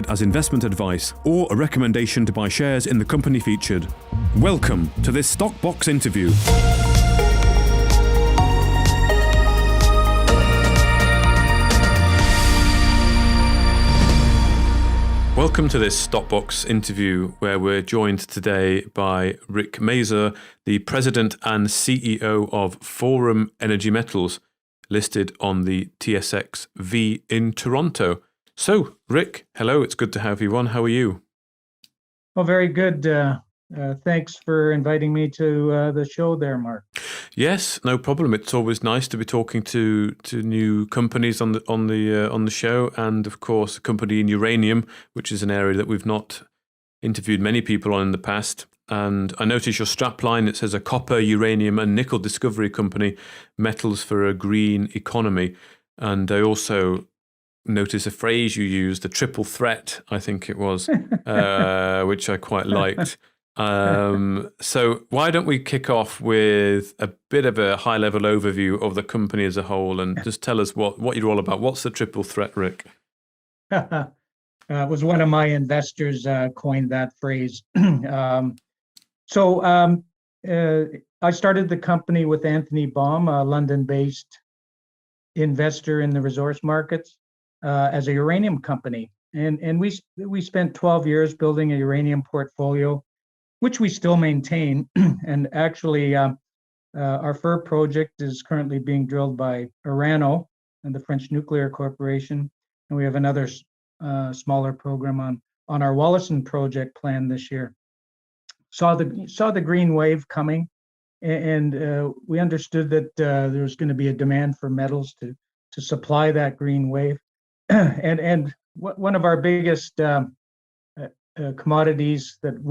as investment advice or a recommendation to buy shares in the company featured. Welcome to this Stockbox interview. Welcome to this Stockbox interview where we're joined today by Rick Mazur, the President and CEO of Forum Energy Metals, listed on the TSX-V in Toronto. So, Rick, hello, it's good to have you on. How are you? Well, very good. Thanks for inviting me to the show there, Mark. Yes, no problem. It's always nice to be talking to new companies on the show, and of course, a company in uranium, which is an area that we've not interviewed many people on in the past. And I notice your strapline, it says a copper, uranium and nickel discovery company, metals for a green economy. And I also notice a phrase you used, the triple threat, I think it was, which I quite liked. So why don't we kick off with a bit of a high-level overview of the company as a whole and just tell us what you're all about. What's the triple threat, Rick? It was one of my investors coined that phrase. So I started the company with Anthony Baum, a London-based investor in the resource markets, as a uranium company. And we spent 12 years building a uranium portfolio, which we still maintain. And actually, our FIR project is currently being drilled by Orano and the French Nuclear Corporation. And we have another smaller program on our Wollaston project planned this year. Saw the green wave coming, and we understood that there was going to be a demand for metals to supply that green wave. And one of our biggest commodities that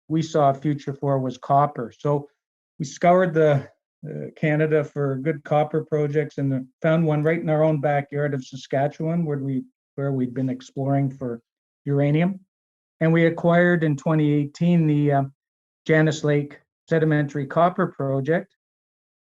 we saw a future for was copper. So we scoured the Canada for good copper projects and found one right in our own backyard of Saskatchewan, where we'd been exploring for uranium. And we acquired in 2018 the Janus Lake Sedimentary Copper Project,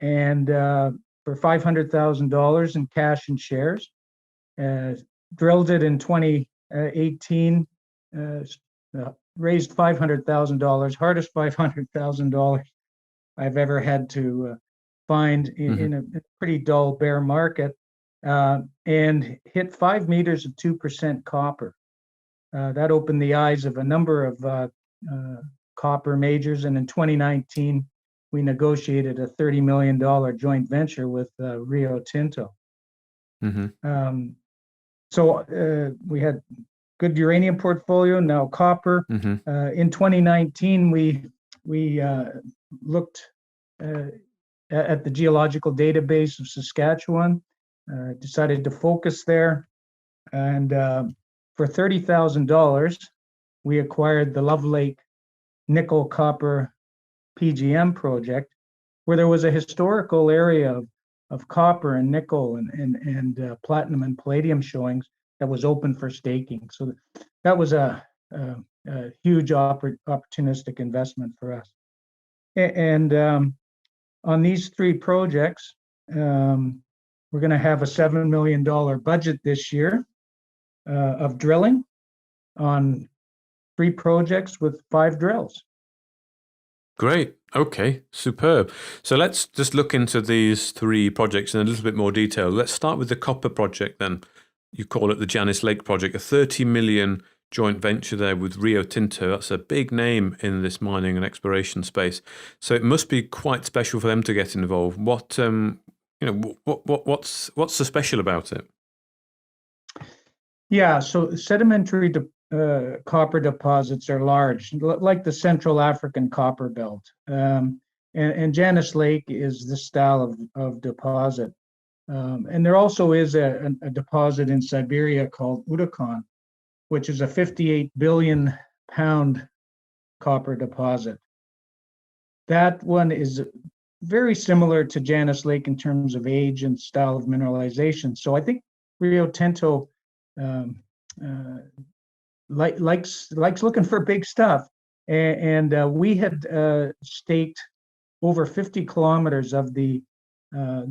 and for $500,000 in cash and shares. Drilled it in 2018, raised $500,000, hardest $500,000 I've ever had to find in a pretty dull bear market, and hit 5 meters of 2% copper. That opened the eyes of a number of copper majors, and in 2019, we negotiated a $30 million joint venture with Rio Tinto. So we had good uranium portfolio, now copper. In 2019, we looked at the geological database of Saskatchewan, decided to focus there, and for $30,000, we acquired the Love Lake Nickel Copper PGM project, where there was a historical area of copper and nickel and platinum and palladium showings that was open for staking. So that was a huge opportunistic investment for us. And on these three projects, we're going to have a $7 million budget this year of drilling on 3 projects with 5 drills. Great. Okay, superb. So let's just look into these 3 projects in a little bit more detail. Let's start with the copper project then. You call it the Janus Lake project, a 30 million joint venture there with Rio Tinto. That's a big name in this mining and exploration space. So it must be quite special for them to get involved. What's so special about it? Yeah, so sedimentary copper deposits are large, like the Central African Copper Belt. And Janus Lake is this style of deposit. And there also is a deposit in Siberia called Udokan, which is a 58 billion pound copper deposit. That one is very similar to Janus Lake in terms of age and style of mineralization. So I think Rio Tinto likes looking for big stuff, and we had staked over 50 kilometers of the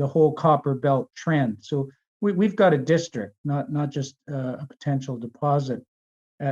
whole copper belt trend. So we've got a district, not just a potential deposit.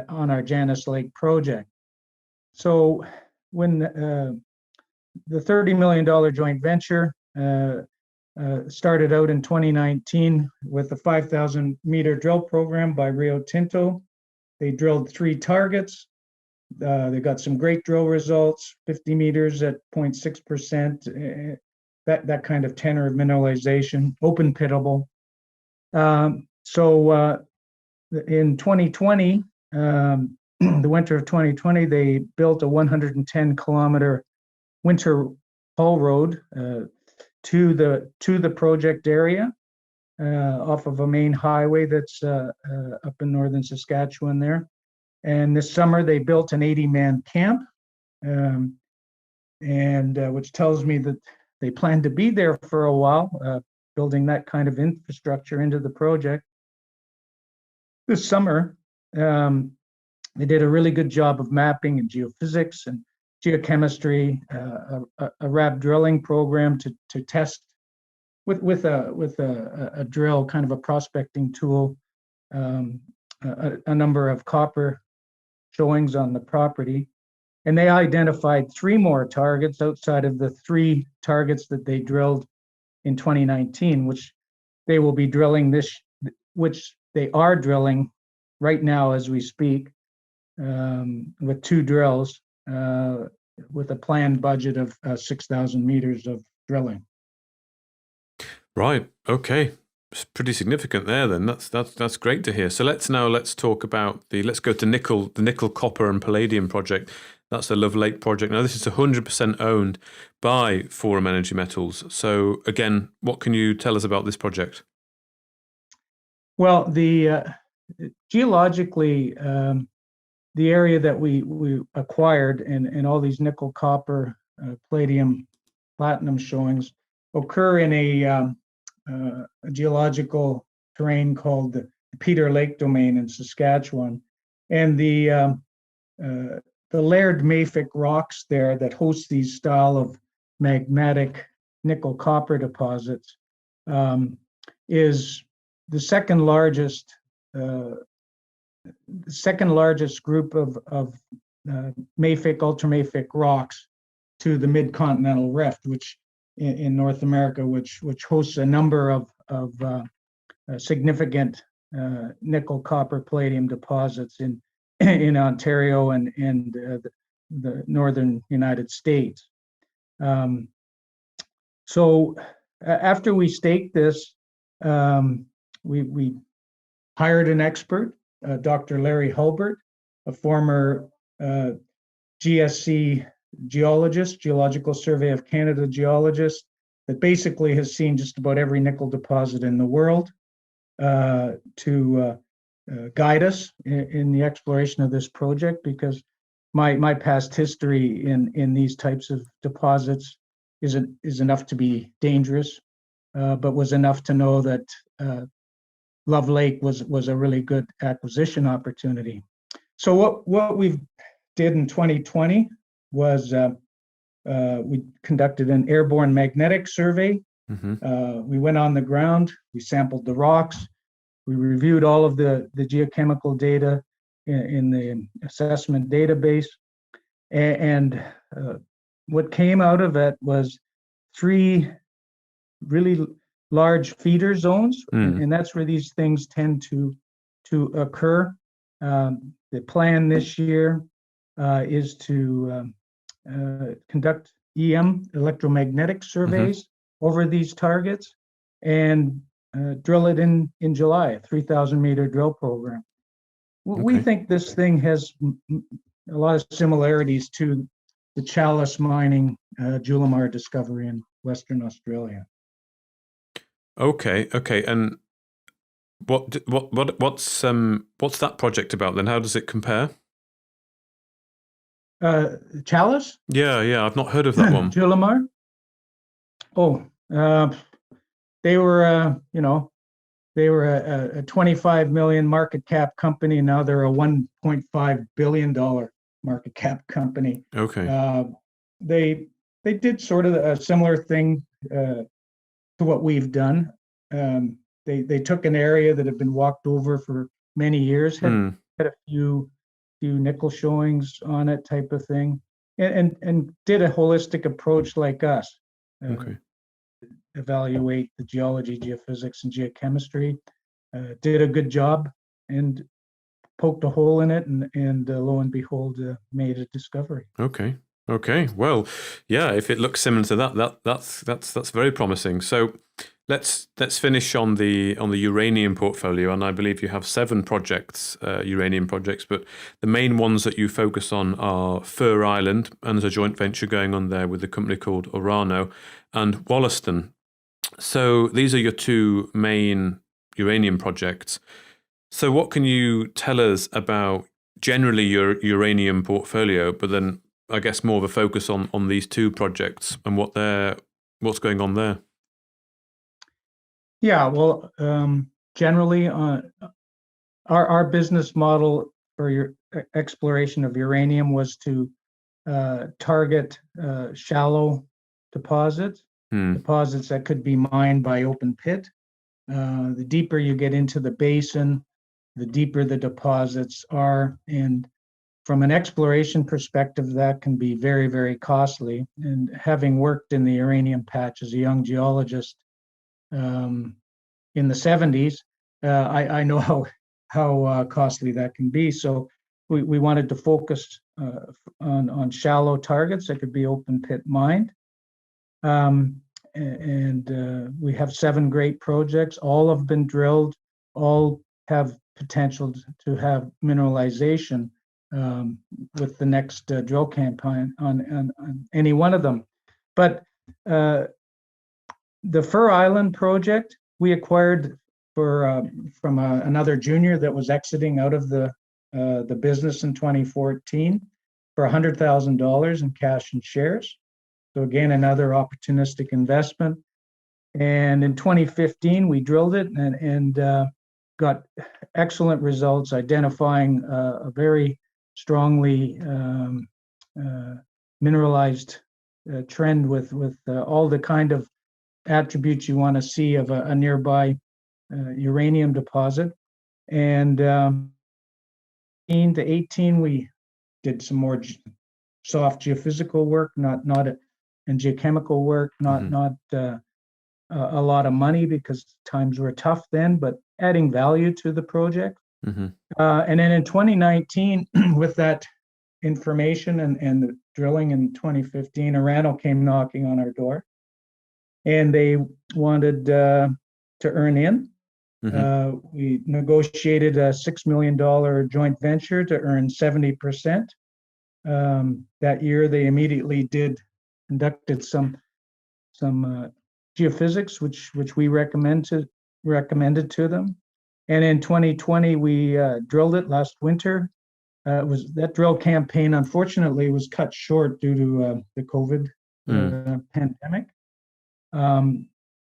on our Janus Lake project. So when the $30 million joint venture started out in 2019 with a 5,000-meter drill program by Rio Tinto. They drilled 3 targets. They got some great drill results, 50 meters at 0.6%, that kind of tenor of mineralization, open pittable. So in 2020, the winter of 2020, they built a 110-kilometer winter haul road to the project area off of a main highway that's up in northern Saskatchewan there. And this summer they built an 80-man camp, which tells me that they plan to be there for a while, building that kind of infrastructure into the project. This summer, they did a really good job of mapping and geophysics and geochemistry, a RAB drilling program to test with a drill, kind of a prospecting tool, a number of copper showings on the property. And they identified 3 more targets outside of the 3 targets that they drilled in 2019, which they will be drilling which they are drilling right now as we speak, with 2 drills, with a planned budget of 6,000 meters of drilling. Right. Okay. It's pretty significant there. Then that's great to hear. So let's talk about let's go to the nickel, copper, and palladium project. That's the Love Lake project. Now this is 100% owned by Forum Energy Metals. So again, what can you tell us about this project? Well, geologically, the area that we acquired and all these nickel, copper, palladium, platinum showings occur in a geological terrain called the Peter Lake Domain in Saskatchewan, and the layered mafic rocks there that host these style of magmatic nickel copper deposits is the second largest group of mafic, ultramafic rocks to the mid-continental rift, which in North America, which hosts a number of significant nickel, copper, palladium deposits in Ontario and the northern United States. So after we staked this, we hired an expert, Dr. Larry Hulbert, a former GSC geologist, Geological Survey of Canada geologist, that basically has seen just about every nickel deposit in the world, to guide us in the exploration of this project, because my past history in these types of deposits is enough to be dangerous, but was enough to know that Love Lake was a really good acquisition opportunity. So what we did in 2020 was we conducted an airborne magnetic survey. Mm-hmm. We went on the ground, we sampled the rocks, we reviewed all of the geochemical data in the assessment database, and what came out of it was 3 really large feeder zones, and that's where these things tend to occur. The plan this year is to conduct EM, electromagnetic surveys, over these targets, and drill it in July, a 3,000-meter drill program. Okay. We think this thing has a lot of similarities to the Chalice mining Julimar discovery in Western Australia. Okay, and what's that project about then? How does it compare? Chalice? Yeah, I've not heard of that one. Julimar? They were a 25 million market cap company. Now they're a $1.5 billion market cap company. Okay. They did sort of a similar thing to what we've done. They took an area that had been walked over for many years, had a few few nickel showings on it, type of thing, and did a holistic approach like us. Okay. Evaluate the geology, geophysics, and geochemistry. Did a good job and poked a hole in it, and lo and behold, made a discovery. Okay. Okay. Well, yeah. If it looks similar to that's very promising. So let's finish on the uranium portfolio, and I believe you have 7 projects, uranium projects, but the main ones that you focus on are Fur Island, and there's a joint venture going on there with a company called Orano, and Wollaston. So these are your 2 main uranium projects. So what can you tell us about generally your uranium portfolio, but then I guess more of a focus on these 2 projects and what's going on there? Yeah, well, generally, our business model for your exploration of uranium was to target shallow deposits, deposits that could be mined by open pit. The deeper you get into the basin, the deeper the deposits are, and from an exploration perspective, that can be very, very costly. And having worked in the uranium patch as a young geologist in the 70s, I know how costly that can be. So we wanted to focus on shallow targets that could be open pit mined. And we have 7 great projects. All have been drilled. All have potential to have mineralization with the next drill campaign on any one of them. But the Fur Island project we acquired from another junior that was exiting out of the business in 2014 for $100,000 in cash and shares. So again, another opportunistic investment. And in 2015, we drilled it and got excellent results, identifying a very strongly mineralized trend with all the kind of attributes you want to see of a nearby uranium deposit. And 18 to 18, we did some more soft geophysical work, and geochemical work, not a lot of money because times were tough then, but adding value to the project. And then in 2019, with that information and the drilling in 2015, Orano came knocking on our door, and they wanted to earn in. We negotiated a $6 million joint venture to earn 70%. That year, they immediately conducted some geophysics, which we recommended to them. And in 2020, we drilled it last winter. That drill campaign, unfortunately, was cut short due to the COVID pandemic.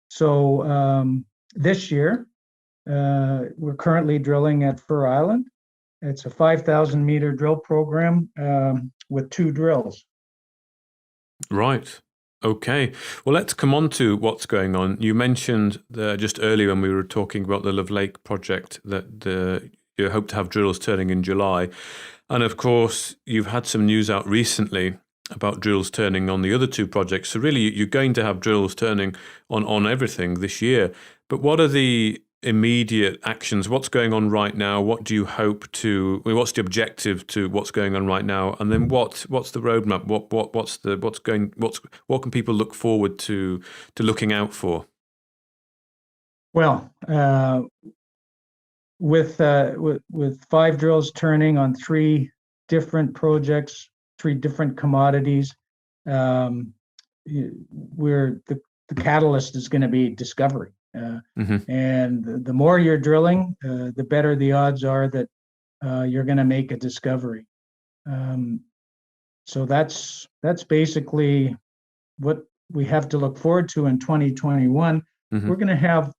So this year, we're currently drilling at Fur Island. It's a 5,000 meter drill program with 2 drills. Right. Okay. Well, let's come on to what's going on. You mentioned just earlier when we were talking about the Love Lake project that you hope to have drills turning in July. And of course, you've had some news out recently about drills turning on the other 2 projects. So really, you're going to have drills turning on everything this year. But what are the immediate actions? What's going on right now? What do you hope to? What's the objective to what's going on right now? And then what's the roadmap? What can people look forward to looking out for? Well, with 5 drills turning on 3 different projects, 3 different commodities, the catalyst is going to be discovery. And the more you're drilling, the better the odds are that you're going to make a discovery. So that's basically what we have to look forward to in 2021. We're going to have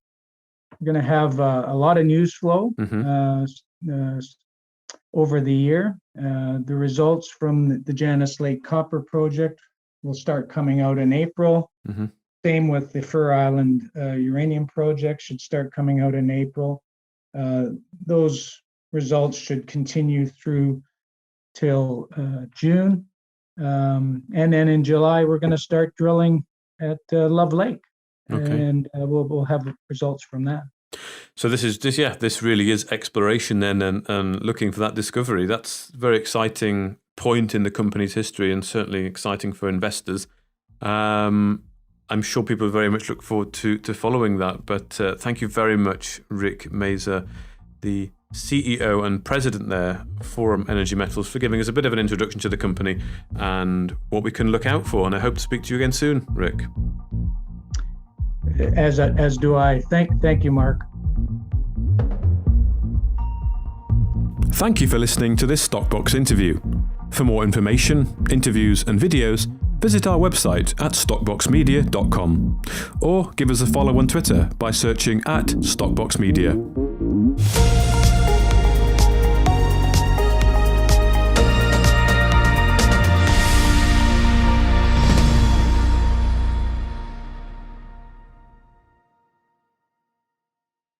a lot of news flow over the year. The results from the Janus Lake Copper Project will start coming out in April. Same with the Fur Island uranium project should start coming out in April. Those results should continue through till June. And then in July, we're going to start drilling at Love Lake. Okay. And we'll have results from that. So this really is exploration then, and looking for that discovery. That's a very exciting point in the company's history, and certainly exciting for investors. I'm sure people very much look forward to following that. But thank you very much, Rick Mazur, the CEO and president there, Forum Energy Metals, for giving us a bit of an introduction to the company and what we can look out for. And I hope to speak to you again soon, Rick. As do I. Thank you, Mark. Thank you for listening to this Stockbox interview. For more information, interviews and videos, visit our website at stockboxmedia.com or give us a follow on Twitter by searching @StockboxMedia.